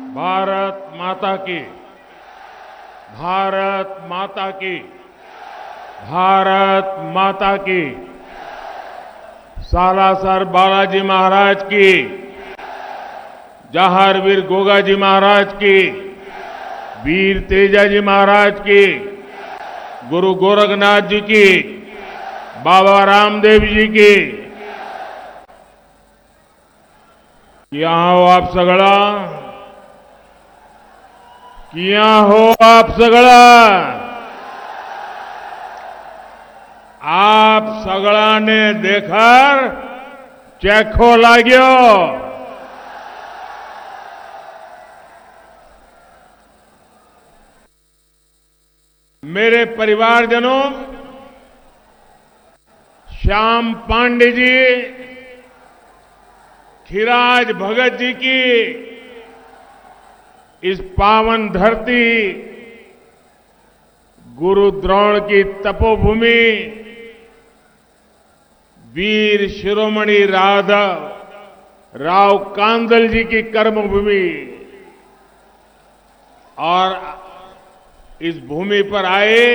भारत माता की, भारत माता की, भारत माता की। सालासर बालाजी महाराज की, जहारवीर गोगाजी महाराज की, वीर तेजाजी महाराज की, गुरु गोरखनाथ जी की, बाबा रामदेव जी की। यहाँ हो आप सगळा, किया हो आप सगळा। आप सगळाने देकर चेखो लाग्यो। मेरे परिवारजनों, श्याम पांडे जी, खिराज भगत जी की इस पावन धरती, गुरु द्रोण की तपोभूमि, वीर शिरोमणि राव कांदल जी की कर्मभूमि और इस भूमि पर आए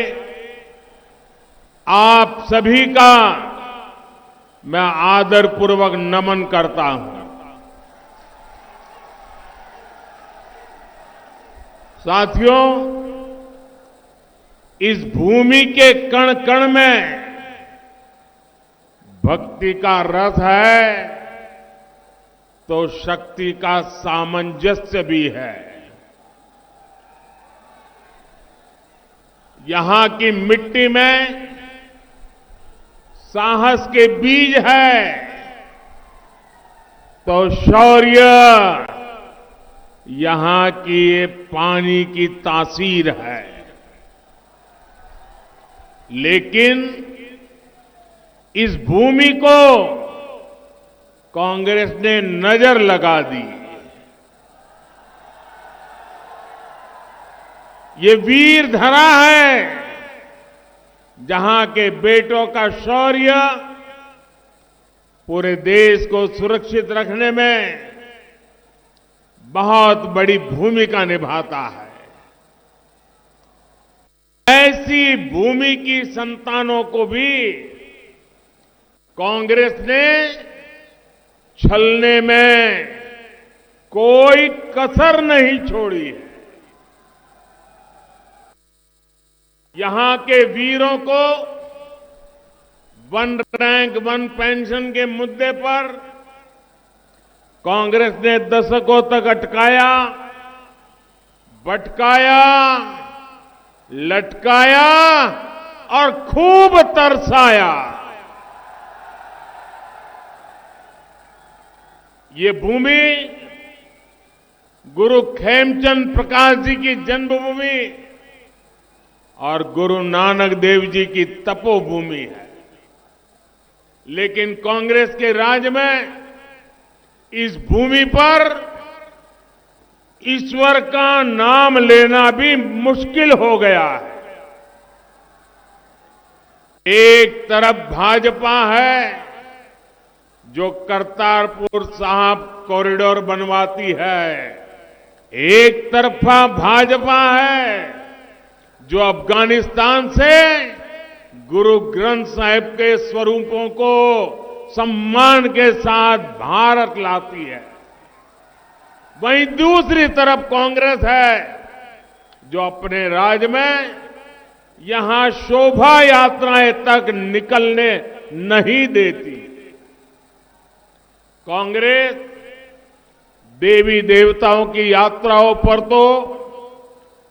आप सभी का मैं आदरपूर्वक नमन करता हूं। साथियों, इस भूमि के कण कण में भक्ति का रस है तो शक्ति का सामंजस्य भी है। यहां की मिट्टी में साहस के बीज है तो शौर्य यहां की ये पानी की तासीर है। लेकिन इस भूमि को कांग्रेस ने नजर लगा दी। ये वीर धरा है जहां के बेटों का शौर्य पूरे देश को सुरक्षित रखने में बहुत बड़ी भूमिका निभाता है। ऐसी भूमि की संतानों को भी कांग्रेस ने छलने में कोई कसर नहीं छोड़ी है। यहां के वीरों को वन रैंक वन पेंशन के मुद्दे पर कांग्रेस ने दशकों तक अटकाया, भटकाया, लटकाया और खूब तरसाया। ये भूमि गुरु खेमचंद प्रकाश जी की जन्मभूमि और गुरु नानक देव जी की तपोभूमि है। लेकिन कांग्रेस के राज में इस भूमि पर ईश्वर का नाम लेना भी मुश्किल हो गया है। एक तरफ भाजपा है जो करतारपुर साहिब कॉरिडोर बनवाती है, एक तरफा भाजपा है जो अफगानिस्तान से गुरु ग्रंथ साहिब के स्वरूपों को सम्मान के साथ भारत लाती है। वहीं दूसरी तरफ कांग्रेस है जो अपने राज में यहां शोभा यात्राएं तक निकलने नहीं देती। कांग्रेस देवी देवताओं की यात्राओं पर तो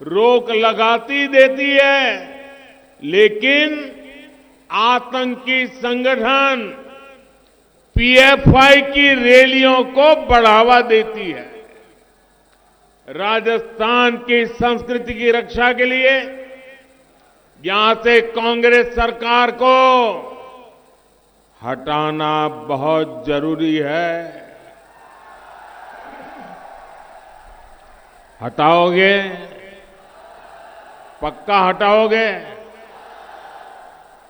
रोक लगाती देती है, लेकिन आतंकी संगठन पीएफआई की रैलियों को बढ़ावा देती है। राजस्थान की संस्कृति की रक्षा के लिए यहां से कांग्रेस सरकार को हटाना बहुत जरूरी है। हटाओगे? पक्का हटाओगे?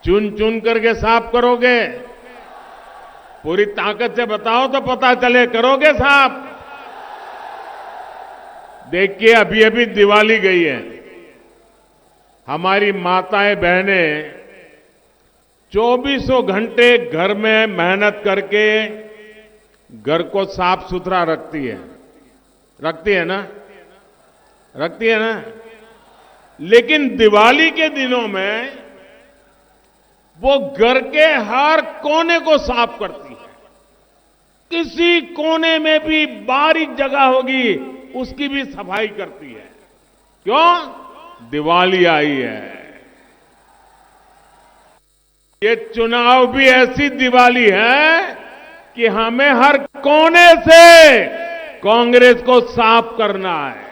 चुन चुन करके साफ करोगे? पूरी ताकत से बताओ तो पता चले, करोगे साफ? देखिए, अभी अभी दिवाली गई है। हमारी माताएं बहनें 24 घंटे घर में मेहनत करके घर को साफ सुथरा रखती है ना, रखती है ना। लेकिन दिवाली के दिनों में वो घर के हर कोने को साफ करती है। किसी कोने में भी बारीक जगह होगी उसकी भी सफाई करती है। क्यों? दिवाली आई है। ये चुनाव भी ऐसी दिवाली है कि हमें हर कोने से कांग्रेस को साफ करना है।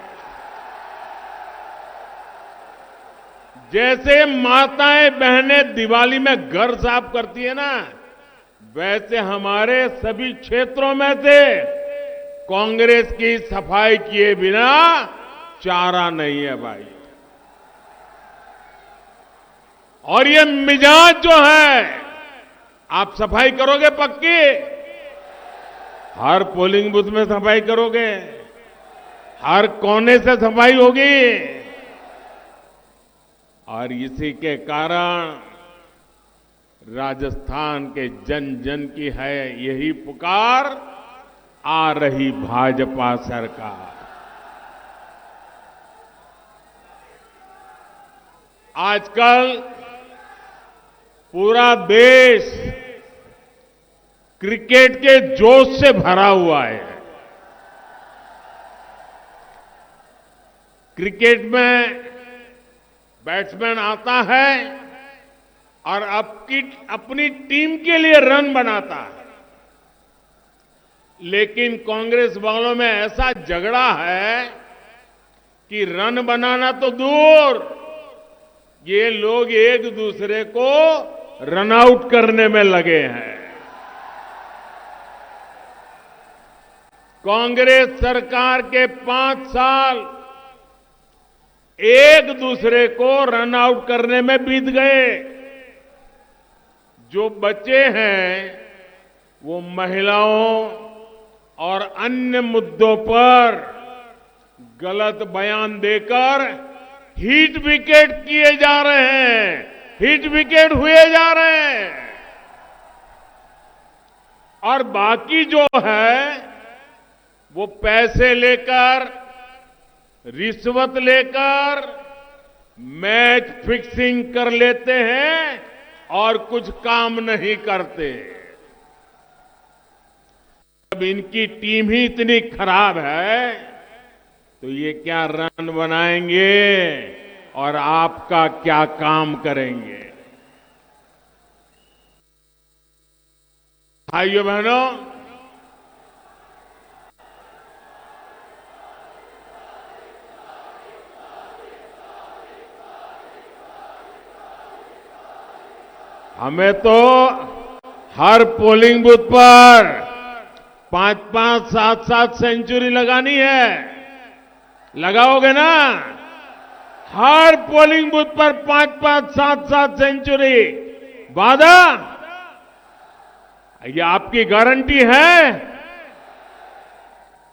जैसे माताएं बहनें दिवाली में घर साफ करती है ना, वैसे हमारे सभी क्षेत्रों में से कांग्रेस की सफाई किए बिना चारा नहीं है भाई। और ये मिजाज जो है, आप सफाई करोगे पक्की? हर पोलिंग बूथ में सफाई करोगे? हर कोने से सफाई होगी? और इसी के कारण राजस्थान के जन जन की है यही पुकार, आ रही भाजपा सरकार। आजकल पूरा देश क्रिकेट के जोश से भरा हुआ है। क्रिकेट में बैट्समैन आता है और अपनी टीम के लिए रन बनाता है। लेकिन कांग्रेस वालों में ऐसा झगड़ा है कि रन बनाना तो दूर, ये लोग एक दूसरे को रन आउट करने में लगे हैं। कांग्रेस सरकार के 5 साल एक दूसरे को रन आउट करने में बीत गए। जो बचे हैं वो महिलाओं और अन्य मुद्दों पर गलत बयान देकर हिट विकेट किए जा रहे हैं, हिट विकेट हुए जा रहे हैं। और बाकी जो है वो पैसे लेकर, रिश्वत लेकर मैच फिक्सिंग कर लेते हैं और कुछ काम नहीं करते। जब इनकी टीम ही इतनी खराब है तो ये क्या रन बनाएंगे और आपका क्या काम करेंगे? भाइयों बहनों, हमें तो हर पोलिंग बूथ पर 5-5, 7-7 सेंचुरी लगानी है। लगाओगे ना? हर पोलिंग बूथ पर 5-5, 7-7 सेंचुरी। वादा? ये आपकी गारंटी है?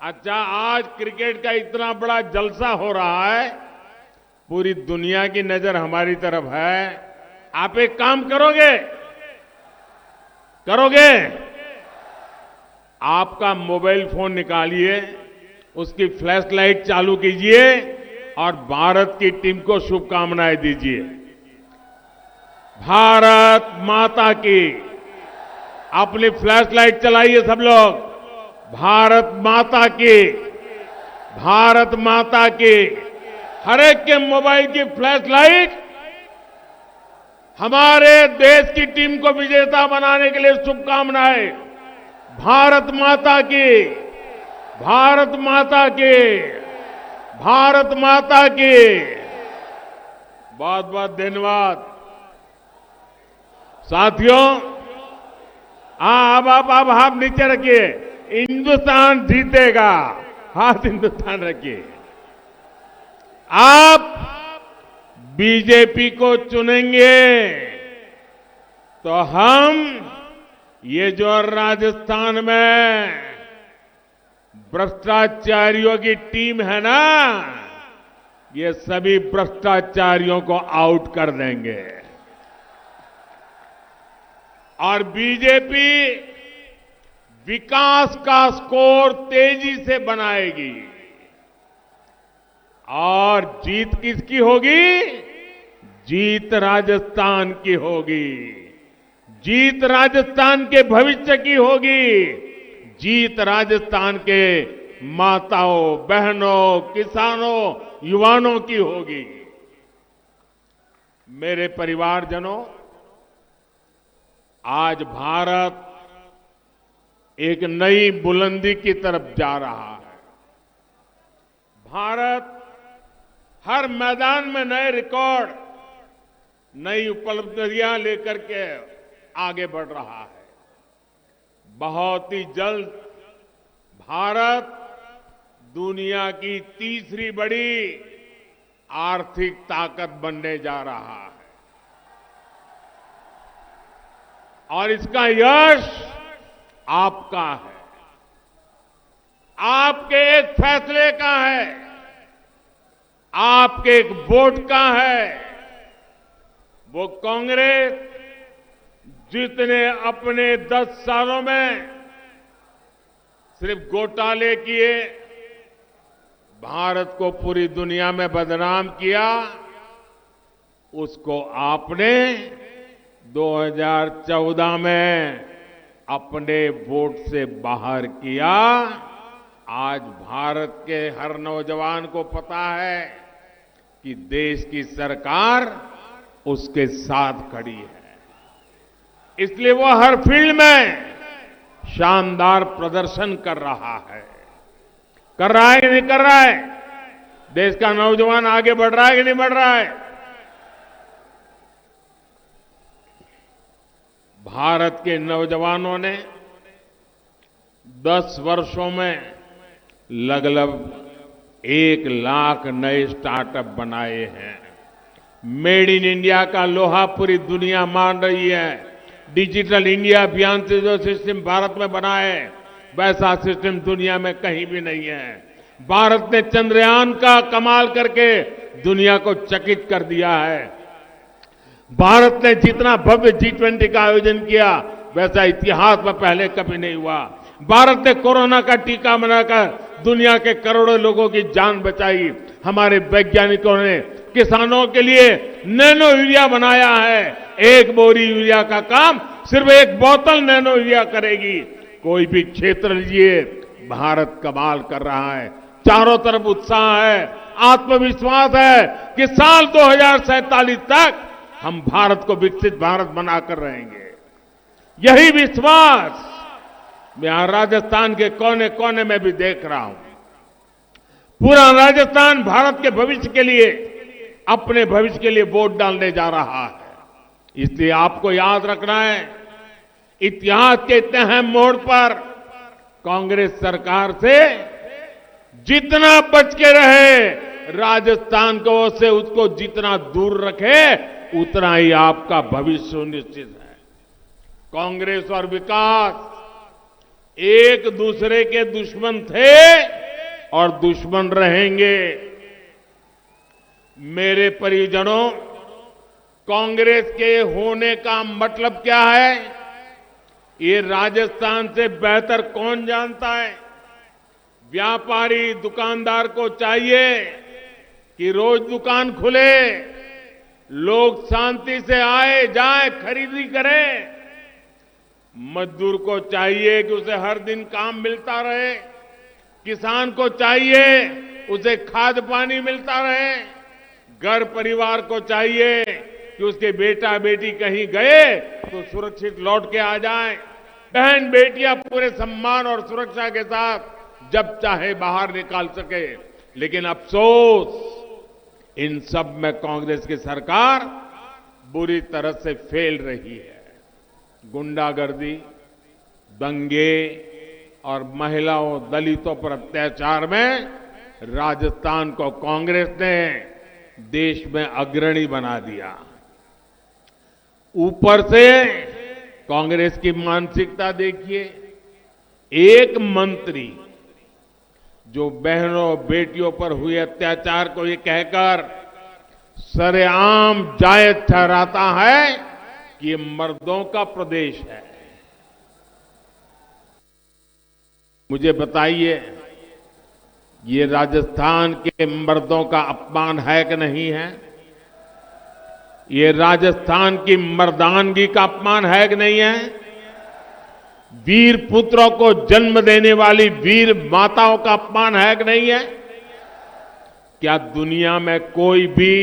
अच्छा, आज क्रिकेट का इतना बड़ा जलसा हो रहा है, पूरी दुनिया की नजर हमारी तरफ है। आप एक काम करोगे? आपका मोबाइल फोन निकालिए, उसकी फ्लैश लाइट चालू कीजिए और भारत की टीम को शुभकामनाएं दीजिए। भारत माता की, अपनी फ्लैश लाइट चलाइए सब लोग। भारत माता की, भारत माता की। हर एक के मोबाइल की फ्लैश लाइट हमारे देश की टीम को विजेता बनाने के लिए शुभकामनाएं। भारत माता की, भारत माता की, भारत माता की। बहुत बहुत धन्यवाद साथियों। अब हाथ नीचे रखिए। हिंदुस्तान जीतेगा। हाथ हिंदुस्तान रखिए। आप बीजेपी को चुनेंगे तो हम ये जो राजस्थान में भ्रष्टाचारियों की टीम है ना, ये सभी भ्रष्टाचारियों को आउट कर देंगे। और बीजेपी विकास का स्कोर तेजी से बनाएगी। और जीत किसकी होगी? जीत राजस्थान की होगी। जीत राजस्थान के भविष्य की होगी। जीत राजस्थान के माताओं, बहनों, किसानों, युवाओं की होगी। मेरे परिवारजनों, आज भारत एक नई बुलंदी की तरफ जा रहा है। भारत हर मैदान में नए रिकॉर्ड, नई उपलब्धियां लेकर के आगे बढ़ रहा है। बहुत ही जल्द भारत दुनिया की तीसरी बड़ी आर्थिक ताकत बनने जा रहा है। और इसका यश आपका है, आपके एक फैसले का है, आपके एक वोट का है। वो कांग्रेस जितने अपने 10 सालों में सिर्फ घोटाले किए, भारत को पूरी दुनिया में बदनाम किया, उसको आपने 2014 में अपने वोट से बाहर किया। आज भारत के हर नौजवान को पता है कि देश की सरकार उसके साथ खड़ी है। इसलिए वो हर फील्ड में शानदार प्रदर्शन कर रहा है। कर रहा है कि नहीं कर रहा है? देश का नौजवान आगे बढ़ रहा है कि नहीं बढ़ रहा है? भारत के नौजवानों ने 10 वर्षों में लगभग 1 लाख नए स्टार्टअप बनाए हैं। मेड इन इंडिया का लोहा पूरी दुनिया मान रही है। डिजिटल इंडिया अभियान से जो सिस्टम भारत में बना है, वैसा सिस्टम दुनिया में कहीं भी नहीं है। भारत ने चंद्रयान का कमाल करके दुनिया को चकित कर दिया है। भारत ने जितना भव्य G20 का आयोजन किया, वैसा इतिहास में पहले कभी नहीं हुआ। भारत ने कोरोना का टीका बनाकर दुनिया के करोड़ों लोगों की जान बचाई। हमारे वैज्ञानिकों ने किसानों के लिए नैनो यूरिया बनाया है। 1 बोरी यूरिया का काम सिर्फ 1 बोतल नैनो यूरिया करेगी। कोई भी क्षेत्र लीजिए, भारत कमाल कर रहा है। चारों तरफ उत्साह है, आत्मविश्वास है कि साल 2047 तक हम भारत को विकसित भारत बनाकर रहेंगे। यही विश्वास मैं यहां राजस्थान के कोने कोने में भी देख रहा हूं। पूरा राजस्थान भारत के भविष्य के लिए, अपने भविष्य के लिए वोट डालने जा रहा है। इसलिए आपको याद रखना है, इतिहास के इतने अहम मोड़ पर कांग्रेस सरकार से जितना बच के रहे, राजस्थान को से उसको जितना दूर रखे, उतना ही आपका भविष्य सुनिश्चित है। कांग्रेस और विकास एक दूसरे के दुश्मन थे और दुश्मन रहेंगे। मेरे परिजनों, कांग्रेस के होने का मतलब क्या है, ये राजस्थान से बेहतर कौन जानता है? व्यापारी दुकानदार को चाहिए कि रोज दुकान खुले, लोग शांति से आए जाए, खरीदी करें। मजदूर को चाहिए कि उसे हर दिन काम मिलता रहे। किसान को चाहिए उसे खाद पानी मिलता रहे। घर परिवार को चाहिए कि उसके बेटा बेटी कहीं गए तो सुरक्षित लौट के आ जाएं। बहन बेटियां पूरे सम्मान और सुरक्षा के साथ जब चाहे बाहर निकाल सके। लेकिन अफसोस, इन सब में कांग्रेस की सरकार बुरी तरह से फेल रही है। गुंडागर्दी, दंगे और महिलाओं, दलितों पर अत्याचार में राजस्थान को कांग्रेस ने देश में अग्रणी बना दिया। ऊपर से कांग्रेस की मानसिकता देखिए। एक मंत्री जो बहनों बेटियों पर हुए अत्याचार को ये कहकर सरेआम जायज ठहराता है कि ये मर्दों का प्रदेश है। मुझे बताइए, ये राजस्थान के मर्दों का अपमान है कि नहीं है? ये राजस्थान की मर्दानगी का अपमान है कि नहीं है? वीर पुत्रों को जन्म देने वाली वीर माताओं का अपमान है कि नहीं है? क्या दुनिया में कोई भी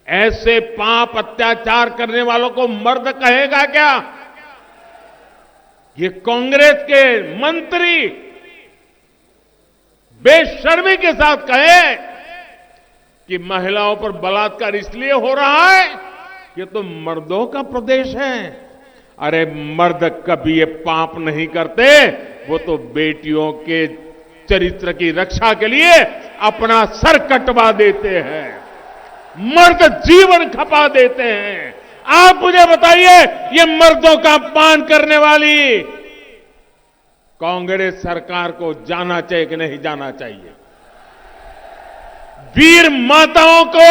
ऐसे पाप अत्याचार करने वालों को मर्द कहेगा क्या? ये कांग्रेस के मंत्री बेशर्मी के साथ कहे कि महिलाओं पर बलात्कार इसलिए हो रहा है कि तो मर्दों का प्रदेश है। अरे मर्द कभी ये पाप नहीं करते, वो तो बेटियों के चरित्र की रक्षा के लिए अपना सर कटवा देते हैं, मर्द जीवन खपा देते हैं। आप मुझे बताइए, ये मर्दों का अपमान करने वाली कांग्रेस सरकार को जाना चाहिए कि नहीं जाना चाहिए? वीर माताओं को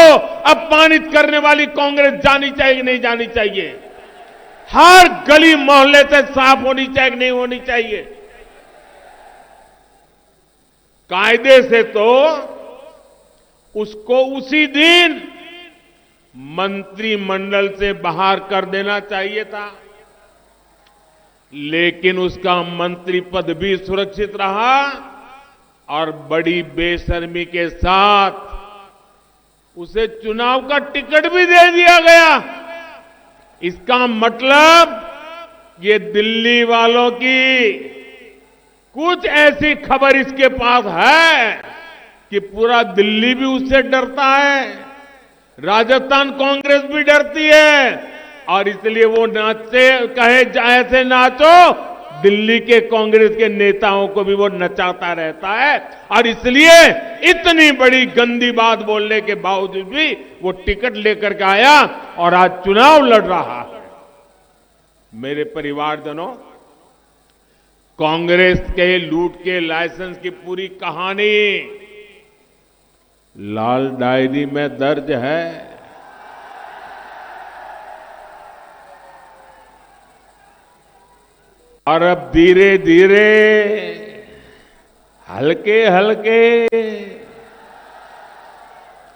अपमानित करने वाली कांग्रेस जानी चाहिए कि नहीं जानी चाहिए? हर गली मोहल्ले से साफ होनी चाहिए कि नहीं होनी चाहिए? कायदे से तो उसको उसी दिन मंत्रिमंडल से बाहर कर देना चाहिए था, लेकिन उसका मंत्री पद भी सुरक्षित रहा और बड़ी बेशर्मी के साथ उसे चुनाव का टिकट भी दे दिया गया। इसका मतलब ये दिल्ली वालों की कुछ ऐसी खबर इसके पास है कि पूरा दिल्ली भी उससे डरता है, राजस्थान कांग्रेस भी डरती है, और इसलिए वो नाचते कहे ऐसे नाचो, दिल्ली के कांग्रेस के नेताओं को भी वो नचाता रहता है। और इसलिए इतनी बड़ी गंदी बात बोलने के बावजूद भी वो टिकट लेकर के आया और आज चुनाव लड़ रहा है। मेरे परिवारजनों, कांग्रेस के लूट के लाइसेंस की पूरी कहानी लाल डायरी में दर्ज है। और अब धीरे धीरे हल्के हल्के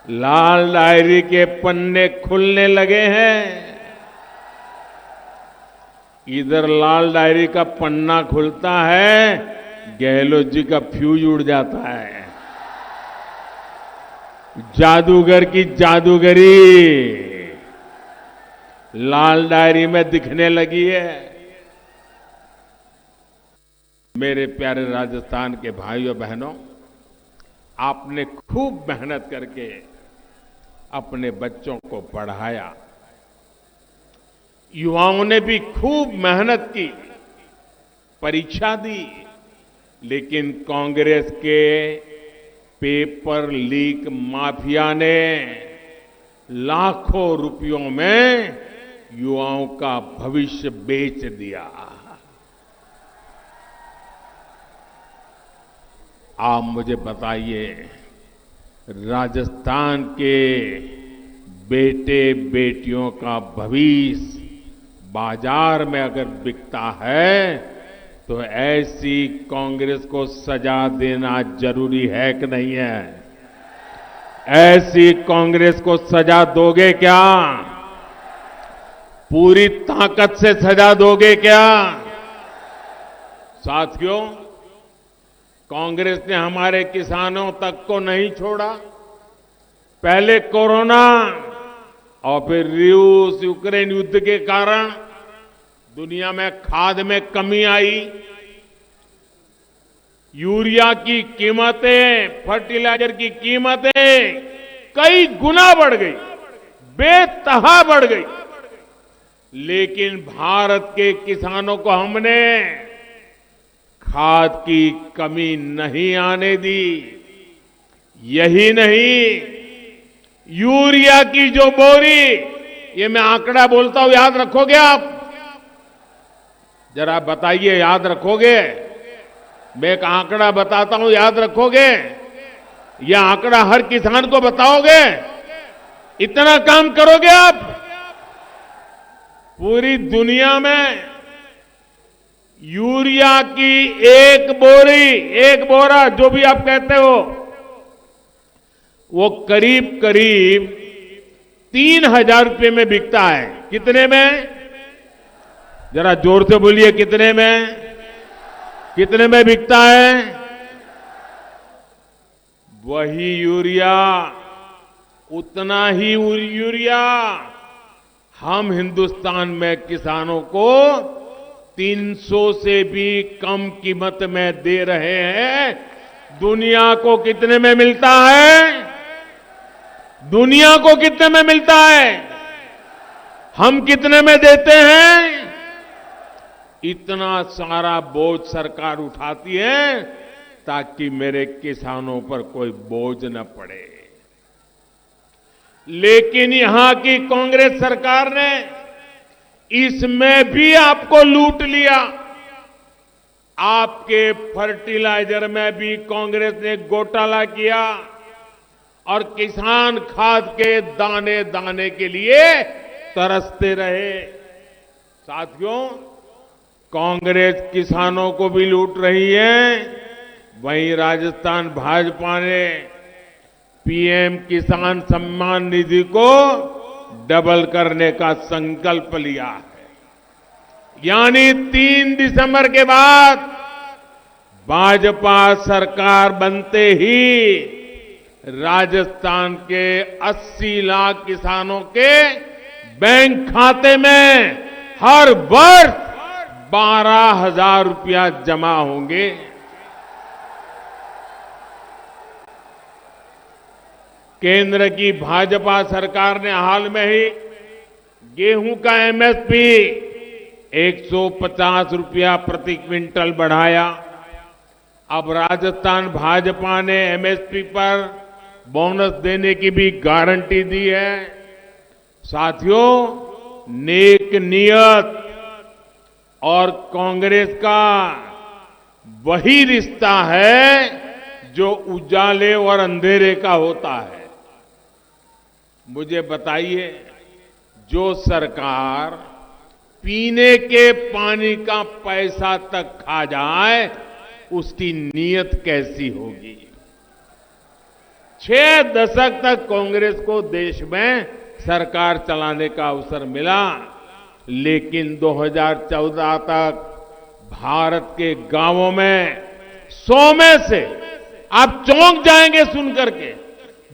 लाल डायरी के पन्ने खुलने लगे हैं। इधर लाल डायरी का पन्ना खुलता है, गहलोत जी का फ्यूज उड़ जाता है। जादूगर की जादूगरी लाल डायरी में दिखने लगी है। मेरे प्यारे राजस्थान के भाइयों बहनों, आपने खूब मेहनत करके अपने बच्चों को पढ़ाया, युवाओं ने भी खूब मेहनत की, परीक्षा दी, लेकिन कांग्रेस के पेपर लीक माफिया ने लाखों रुपयों में युवाओं का भविष्य बेच दिया। आप मुझे बताइए, राजस्थान के बेटे बेटियों का भविष्य बाजार में अगर बिकता है तो ऐसी कांग्रेस को सजा देना जरूरी है कि नहीं है? ऐसी कांग्रेस को सजा दोगे क्या? पूरी ताकत से सजा दोगे क्या? साथियों, कांग्रेस ने हमारे किसानों तक को नहीं छोड़ा। पहले कोरोना और फिर रूस यूक्रेन युद्ध के कारण दुनिया में खाद में कमी आई, यूरिया की कीमतें, फर्टिलाइजर की कीमतें कई गुना बढ़ गई, बेतहा बढ़ गई, लेकिन भारत के किसानों को हमने खाद की कमी नहीं आने दी। यही नहीं, यूरिया की जो बोरी, ये मैं आंकड़ा बोलता हूं, याद रखोगे आप? जरा बताइए, याद रखोगे? मैं एक आंकड़ा बताता हूं, याद रखोगे? यह आंकड़ा हर किसान को बताओगे? इतना काम करोगे आप? पूरी दुनिया में यूरिया की एक बोरा जो भी आप कहते हो, वो करीब करीब 3,000 रुपए में बिकता है। कितने में? जरा जोर से बोलिए, कितने में? कितने में बिकता है? वही यूरिया, उतना ही यूरिया हम हिंदुस्तान में किसानों को 300 से भी कम कीमत में दे रहे हैं। दुनिया को कितने में मिलता है? दुनिया को कितने में मिलता है? हम कितने में देते हैं? इतना सारा बोझ सरकार उठाती है ताकि मेरे किसानों पर कोई बोझ न पड़े। लेकिन यहां की कांग्रेस सरकार ने इसमें भी आपको लूट लिया। आपके फर्टिलाइजर में भी कांग्रेस ने घोटाला किया और किसान खाद के दाने दाने के लिए तरसते रहे। साथियों, कांग्रेस किसानों को भी लूट रही है, वहीं राजस्थान भाजपा ने पीएम किसान सम्मान निधि को डबल करने का संकल्प लिया है। यानी 3 दिसंबर के बाद भाजपा सरकार बनते ही राजस्थान के 80 लाख किसानों के बैंक खाते में हर वर्ष 12,000 रुपया जमा होंगे। केंद्र की भाजपा सरकार ने हाल में ही गेहूं का एमएसपी 150 रुपया प्रति क्विंटल बढ़ाया। अब राजस्थान भाजपा ने एमएसपी पर बोनस देने की भी गारंटी दी है। साथियों, नेक नियत और कांग्रेस का वही रिश्ता है जो उजाले और अंधेरे का होता है। मुझे बताइए, जो सरकार पीने के पानी का पैसा तक खा जाए, उसकी नीयत कैसी होगी? 6 दशक तक कांग्रेस को देश में सरकार चलाने का अवसर मिला, लेकिन 2014 तक भारत के गांवों में 100 में से, आप चौंक जाएंगे सुनकर के,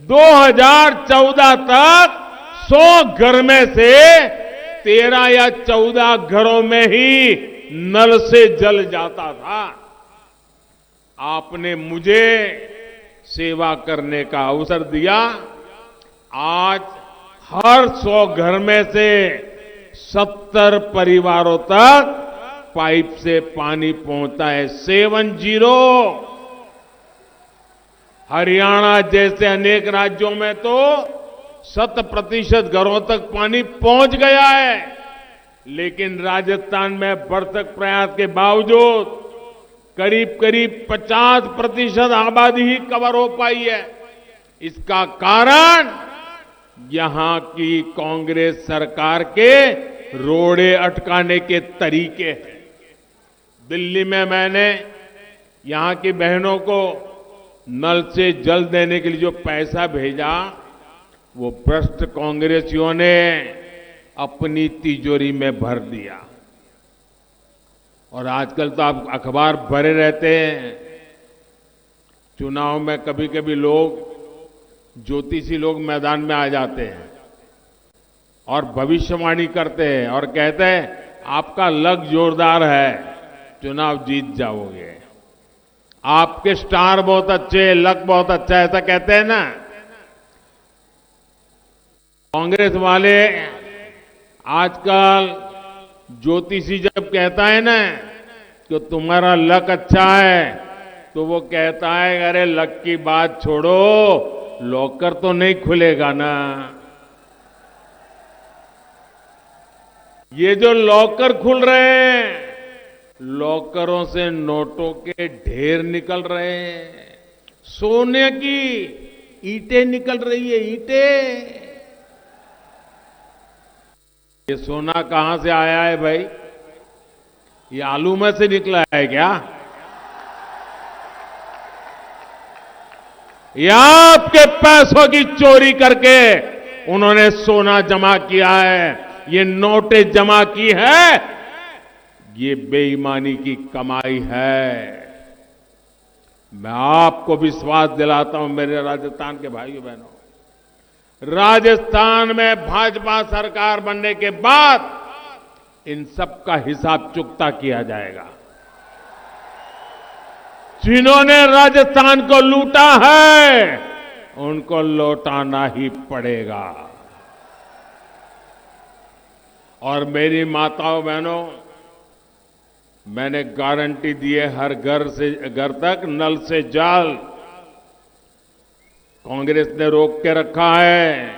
2014 तक 100 घर में से 13 या 14 घरों में ही नल से जल जाता था। आपने मुझे सेवा करने का अवसर दिया। आज हर 100 घर में से 70 परिवारों तक पाइप से पानी पहुंचता है। 70। हरियाणा जैसे अनेक राज्यों में तो 100% घरों तक पानी पहुंच गया है, लेकिन राजस्थान में भरसक प्रयास के बावजूद करीब करीब 50% आबादी ही कवर हो पाई है। इसका कारण यहां की कांग्रेस सरकार के रोड़े अटकाने के तरीके हैं। दिल्ली में मैंने यहां की बहनों को नल से जल देने के लिए जो पैसा भेजा, वो भ्रष्ट कांग्रेसियों ने अपनी तिजोरी में भर दिया। और आजकल तो आप अखबार भरे रहते हैं, चुनाव में कभी कभी लोग, ज्योतिषी लोग मैदान में आ जाते हैं और भविष्यवाणी करते हैं और कहते हैं आपका लक जोरदार है, चुनाव जीत जाओगे, आपके स्टार बहुत अच्छे, लक बहुत अच्छा है, ऐसा कहते हैं ना। कांग्रेस वाले आजकल ज्योतिषी जब कहता है ना कि तुम्हारा लक अच्छा है, तो वो कहता है अरे लक की बात छोड़ो, लॉकर तो नहीं खुलेगा ना। ये जो लॉकर खुल रहे हैं, लॉकरों से नोटों के ढेर निकल रहे हैं, सोने की ईंटें निकल रही है, ईंटें। ये सोना कहां से आया है भाई? ये आलू में से निकला है क्या? या आपके पैसों की चोरी करके उन्होंने सोना जमा किया है, ये नोटें जमा की है, ये बेईमानी की कमाई है। मैं आपको विश्वास दिलाता हूं मेरे राजस्थान के भाइयों बहनों, राजस्थान में भाजपा सरकार बनने के बाद इन सब का हिसाब चुकता किया जाएगा। जिन्होंने राजस्थान को लूटा है उनको लौटाना ही पड़ेगा। और मेरी माताओं बहनों, मैंने गारंटी दी है, हर घर तक नल से जल। कांग्रेस ने रोक के रखा है,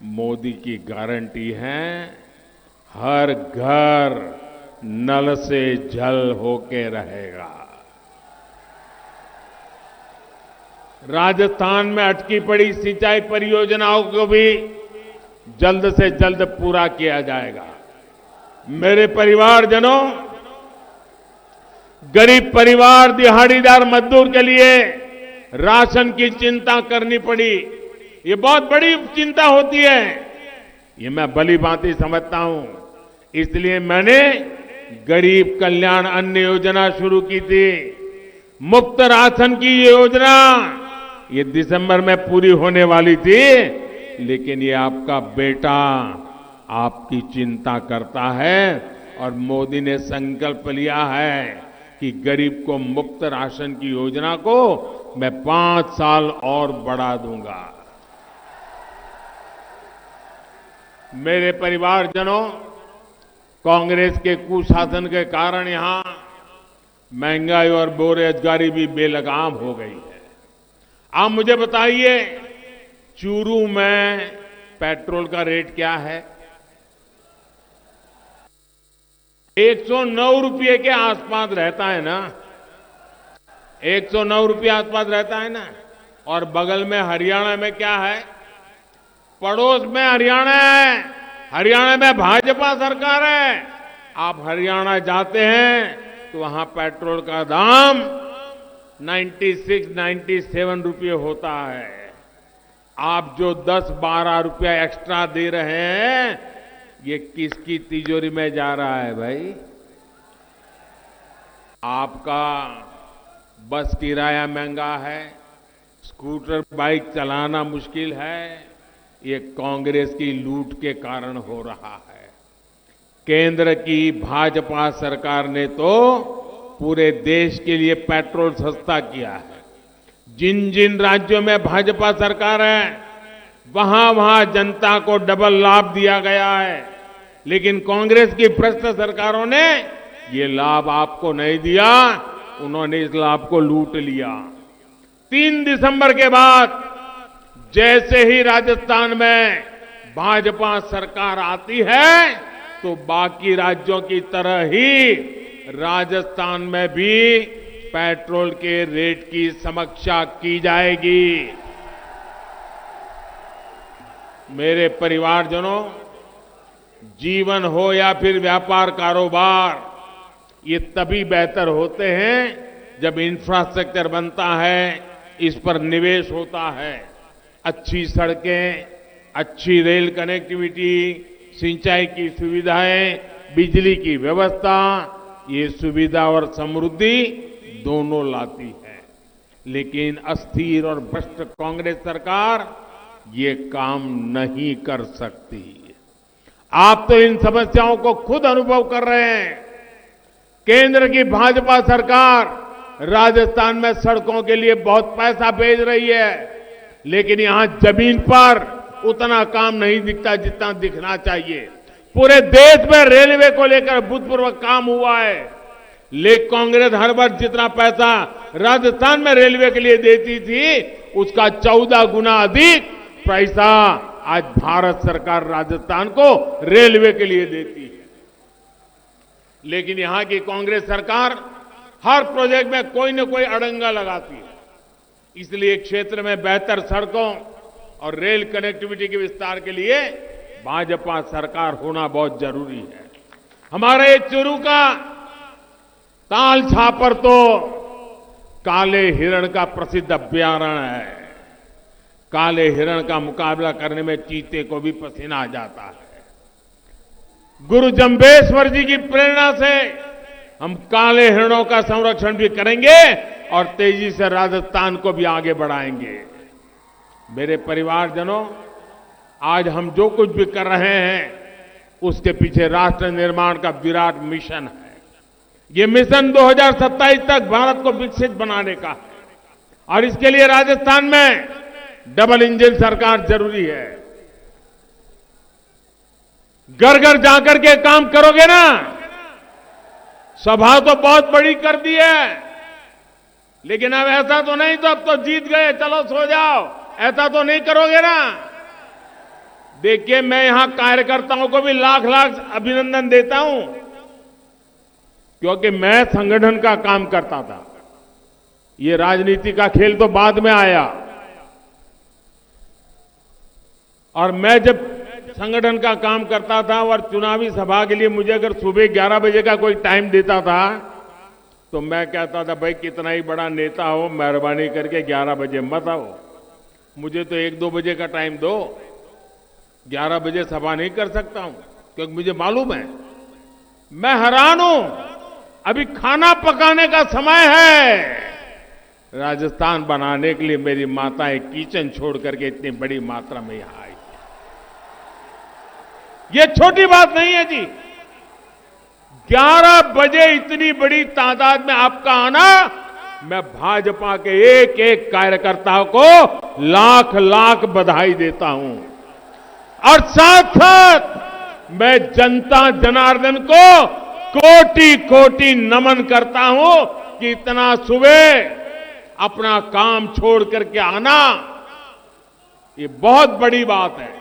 मोदी की गारंटी है, हर घर नल से जल होके रहेगा। राजस्थान में अटकी पड़ी सिंचाई परियोजनाओं को भी जल्द से जल्द पूरा किया जाएगा। मेरे परिवारजनों, गरीब परिवार, दिहाड़ीदार मजदूर के लिए राशन की चिंता करनी पड़ी, ये बहुत बड़ी चिंता होती है, ये मैं भली भांति समझता हूं। इसलिए मैंने गरीब कल्याण अन्न योजना शुरू की थी। मुफ्त राशन की ये योजना ये दिसंबर में पूरी होने वाली थी, लेकिन ये आपका बेटा आपकी चिंता करता है और मोदी ने संकल्प लिया है कि गरीब को मुफ्त राशन की योजना को मैं 5 साल और बढ़ा दूंगा। मेरे परिवारजनों, कांग्रेस के कुशासन के कारण यहां महंगाई और बेरोजगारी भी बेलगाम हो गई है। आप मुझे बताइए, चूरू में पेट्रोल का रेट क्या है? 109 रुपये के आसपास रहता है ना, 109 रुपये आसपास रहता है ना। और बगल में हरियाणा में क्या है? पड़ोस में हरियाणा है, हरियाणा में भाजपा सरकार है। आप हरियाणा जाते हैं तो वहां पेट्रोल का दाम 96-97 रुपये होता है। आप जो 10-12 रुपया एक्स्ट्रा दे रहे हैं, ये किसकी तिजोरी में जा रहा है भाई? आपका बस किराया महंगा है, स्कूटर बाइक चलाना मुश्किल है, ये कांग्रेस की लूट के कारण हो रहा है। केंद्र की भाजपा सरकार ने तो पूरे देश के लिए पेट्रोल सस्ता किया है। जिन जिन राज्यों में भाजपा सरकार है वहां वहां जनता को डबल लाभ दिया गया है, लेकिन कांग्रेस की भ्रष्ट सरकारों ने ये लाभ आपको नहीं दिया, उन्होंने इस लाभ को लूट लिया। 3 दिसंबर के बाद जैसे ही राजस्थान में भाजपा सरकार आती है तो बाकी राज्यों की तरह ही राजस्थान में भी पेट्रोल के रेट की समीक्षा की जाएगी। मेरे परिवारजनों, जीवन हो या फिर व्यापार कारोबार, ये तभी बेहतर होते हैं जब इंफ्रास्ट्रक्चर बनता है, इस पर निवेश होता है। अच्छी सड़कें, अच्छी रेल कनेक्टिविटी, सिंचाई की सुविधाएं, बिजली की व्यवस्था, ये सुविधा और समृद्धि दोनों लाती है। लेकिन अस्थिर और भ्रष्ट कांग्रेस सरकार ये काम नहीं कर सकती। आप तो इन समस्याओं को खुद अनुभव कर रहे हैं। केंद्र की भाजपा सरकार राजस्थान में सड़कों के लिए बहुत पैसा भेज रही है, लेकिन यहां जमीन पर उतना काम नहीं दिखता जितना दिखना चाहिए। पूरे देश में रेलवे को लेकर भूतपूर्व काम हुआ है, लेकिन कांग्रेस हर वर्ष जितना पैसा राजस्थान में रेलवे के लिए देती थी, उसका 14 गुना अधिक पैसा आज भारत सरकार राजस्थान को रेलवे के लिए देती है। लेकिन यहां की कांग्रेस सरकार हर प्रोजेक्ट में कोई न कोई अड़ंगा लगाती है। इसलिए क्षेत्र में बेहतर सड़कों और रेल कनेक्टिविटी के विस्तार के लिए भाजपा सरकार होना बहुत जरूरी है। हमारे चुरू का ताल छापर तो काले हिरण का प्रसिद्ध अभ्यारण्य है। काले हिरण का मुकाबला करने में चीते को भी पसीना आ जाता है। गुरु जंबेश्वर जी की प्रेरणा से हम काले हिरणों का संरक्षण भी करेंगे और तेजी से राजस्थान को भी आगे बढ़ाएंगे। मेरे परिवारजनों, आज हम जो कुछ भी कर रहे हैं उसके पीछे राष्ट्र निर्माण का विराट मिशन है। ये मिशन 2027 तक भारत को विकसित बनाने का है और इसके लिए राजस्थान में डबल इंजन सरकार जरूरी है। घर घर जाकर के काम करोगे ना। सभा तो बहुत बड़ी कर दी है, लेकिन अब ऐसा तो नहीं तो अब तो जीत गए चलो सो जाओ, ऐसा तो नहीं करोगे ना। देखिए, मैं यहां कार्यकर्ताओं को भी लाख लाख अभिनंदन देता हूं, क्योंकि मैं संगठन का काम करता था। ये राजनीति का खेल तो बाद में आया, और मैं जब संगठन का काम करता था और चुनावी सभा के लिए मुझे अगर सुबह 11 बजे का कोई टाइम देता था तो मैं कहता था, भाई कितना ही बड़ा नेता हो, मेहरबानी करके 11 बजे मत आओ, मुझे तो 1-2 बजे का टाइम दो। 11 बजे सभा नहीं कर सकता हूं, क्योंकि मुझे मालूम है। मैं हैरान हूं, अभी खाना पकाने का समय है। राजस्थान बनाने के लिए मेरी माताएं किचन छोड़ करके इतनी बड़ी मात्रा में यहां आई। ये छोटी बात नहीं है जी। 11 बजे इतनी बड़ी तादाद में आपका आना, मैं भाजपा के एक एक कार्यकर्ता को लाख लाख बधाई देता हूं। और साथ साथ मैं जनता जनार्दन को कोटि कोटि नमन करता हूं कि इतना सुबह अपना काम छोड़ करके आना, ये बहुत बड़ी बात है।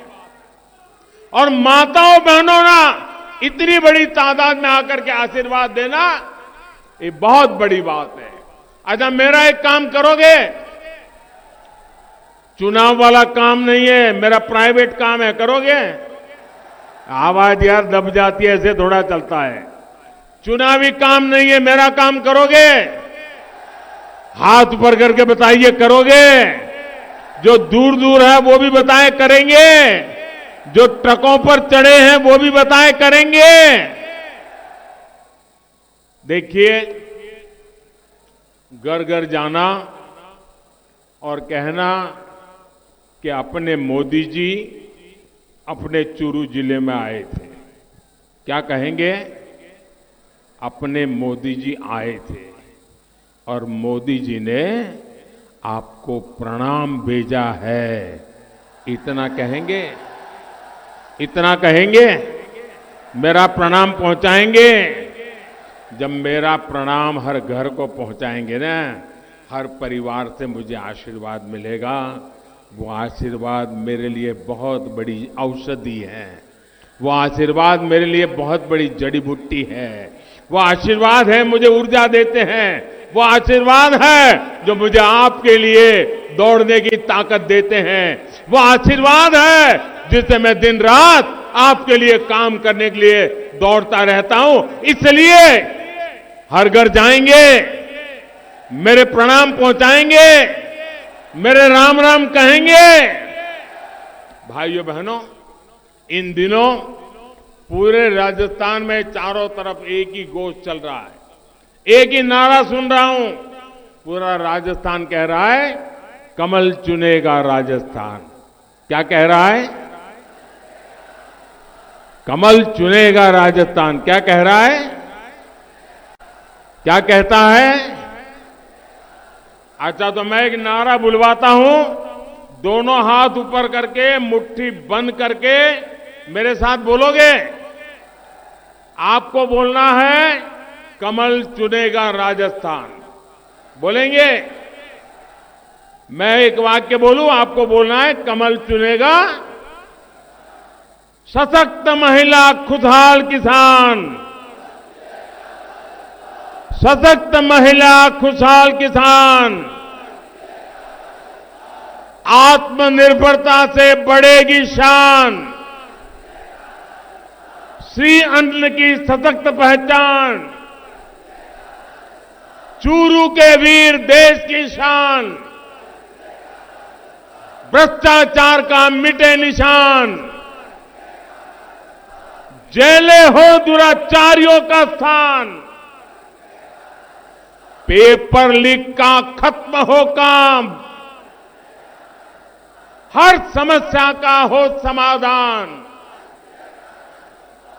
और माताओं बहनों ना इतनी बड़ी तादाद में आकर के आशीर्वाद देना, ये बहुत बड़ी बात है। अच्छा, मेरा एक काम करोगे? चुनाव वाला काम नहीं है, मेरा प्राइवेट काम है, करोगे? आवाज यार दब जाती है, ऐसे थोड़ा चलता है। चुनावी काम नहीं है, मेरा काम करोगे? हाथ ऊपर करके बताइए, करोगे? जो दूर दूर है वो भी बताएं, करेंगे? जो ट्रकों पर चढ़े हैं वो भी बताएं, करेंगे? देखिए, घर घर जाना और कहना कि अपने मोदी जी अपने चुरू जिले में आए थे। क्या कहेंगे? अपने मोदी जी आए थे और मोदी जी ने आपको प्रणाम भेजा है। इतना कहेंगे? इतना कहेंगे? मेरा प्रणाम पहुंचाएंगे? जब मेरा प्रणाम हर घर को पहुंचाएंगे ना, हर परिवार से मुझे आशीर्वाद मिलेगा। वो आशीर्वाद मेरे लिए बहुत बड़ी औषधि है। वो आशीर्वाद मेरे लिए बहुत बड़ी जड़ी बूटी है। वो आशीर्वाद है, मुझे ऊर्जा देते हैं। वो आशीर्वाद है जो मुझे आपके लिए दौड़ने की ताकत देते हैं। वो आशीर्वाद है जिससे मैं दिन रात आपके लिए काम करने के लिए दौड़ता रहता हूं। इसलिए हर घर जाएंगे, मेरे प्रणाम पहुंचाएंगे, मेरे राम राम कहेंगे। भाइयों बहनों, इन दिनों पूरे राजस्थान में चारों तरफ एक ही घोष चल रहा है, एक ही नारा सुन रहा हूं। पूरा राजस्थान कह रहा है, कमल चुनेगा राजस्थान। क्या कह रहा है? कमल चुनेगा राजस्थान। क्या कह रहा है? क्या कहता है? अच्छा, तो मैं एक नारा बुलवाता हूं, दोनों हाथ ऊपर करके मुट्ठी बंद करके मेरे साथ बोलोगे। आपको बोलना है, कमल चुनेगा राजस्थान। बोलेंगे? मैं एक वाक्य बोलूं, आपको बोलना है, कमल चुनेगा। सशक्त महिला, खुशहाल किसान, सशक्त महिला, खुशहाल किसान, आत्मनिर्भरता से बढ़ेगी शान, श्री अन्न की सशक्त पहचान, चूरू के वीर देश की शान, भ्रष्टाचार का मिटे निशान, जेले हो दुराचारियों का स्थान, पेपर लीक का खत्म हो काम, हर समस्या का हो समाधान।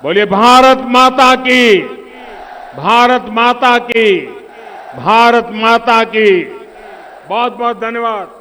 बोलिए भारत माता की, भारत माता की, भारत माता की। बहुत बहुत धन्यवाद।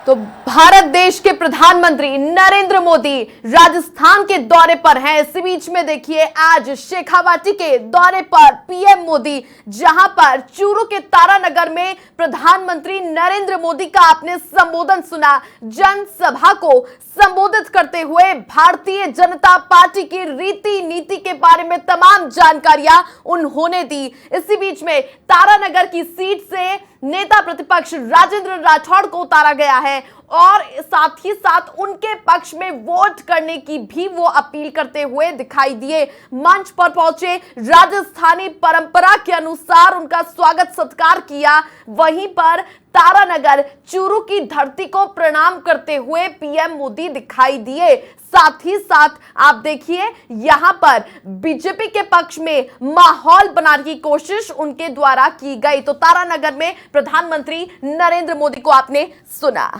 तो भारत देश के प्रधानमंत्री नरेंद्र मोदी राजस्थान के दौरे पर हैं। इसी बीच में देखिए आज शेखावाटी के दौरे पर पीएम मोदी, जहां पर चूरू के तारानगर में प्रधानमंत्री नरेंद्र मोदी का आपने संबोधन सुना। जनसभा को संबोधित करते हुए भारतीय जनता पार्टी की रीति नीति के बारे में तमाम जानकारियां उन्होंने दी। इसी बीच में तारानगर की सीट से नेता प्रतिपक्ष राजेंद्र राठौड़ को उतारा गया है और साथ ही साथ उनके पक्ष में वोट करने की भी वो अपील करते हुए दिखाई दिए। मंच पर पहुंचे, राजस्थानी परंपरा के अनुसार उनका स्वागत सत्कार किया। वहीं पर तारानगर चूरू की धरती को प्रणाम करते हुए पीएम मोदी दिखाई दिए। साथ ही साथ आप देखिए यहां पर बीजेपी के पक्ष में माहौल बनाने की कोशिश उनके द्वारा की गई। तो तारानगर में प्रधानमंत्री नरेंद्र मोदी को आपने सुना।